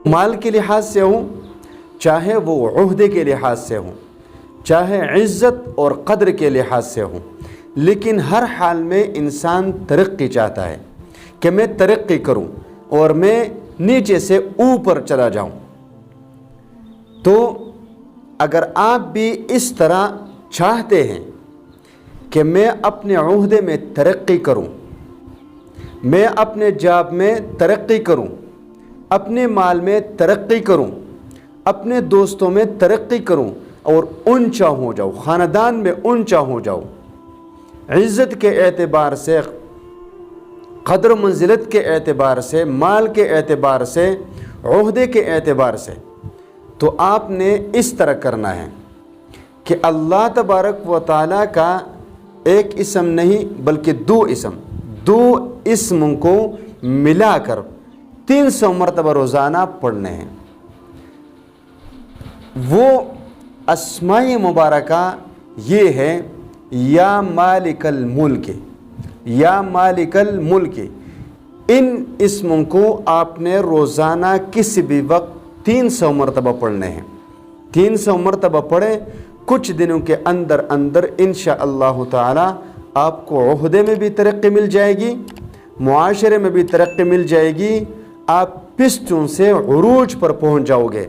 مال کے لحاظ سے ہوں، چاہے وہ عہدے کے لحاظ سے ہوں، چاہے عزت اور قدر کے لحاظ سے ہوں، لیکن ہر حال میں انسان ترقی چاہتا ہے کہ میں ترقی کروں اور میں نیچے سے اوپر چلا جاؤں۔ تو اگر آپ بھی اس طرح چاہتے ہیں کہ میں اپنے عہدے میں ترقی کروں، میں اپنے جاب میں ترقی کروں، اپنے مال میں ترقی کروں، اپنے دوستوں میں ترقی کروں اور اونچا ہو جاؤ، خاندان میں اونچا ہو جاؤ، عزت کے اعتبار سے، قدر و منزلت کے اعتبار سے، مال کے اعتبار سے، عہدے کے اعتبار سے، تو آپ نے اس طرح کرنا ہے کہ اللہ تبارک و تعالیٰ کا ایک اسم نہیں بلکہ دو اسم کو ملا کر 300 مرتبہ روزانہ پڑھنے ہیں۔ وہ اسماء مبارکہ یہ ہے یا مالک الملک، یا مالک الملک۔ ان اسموں کو آپ نے روزانہ کسی بھی وقت 300 مرتبہ پڑھنے ہیں۔ 300 مرتبہ پڑھیں، کچھ دنوں کے اندر انشاءاللہ تعالی آپ کو عہدے میں بھی ترقی مل جائے گی، معاشرے میں بھی ترقی مل جائے گی، آپ پستوں سے عروج پر پہنچ جاؤ گے۔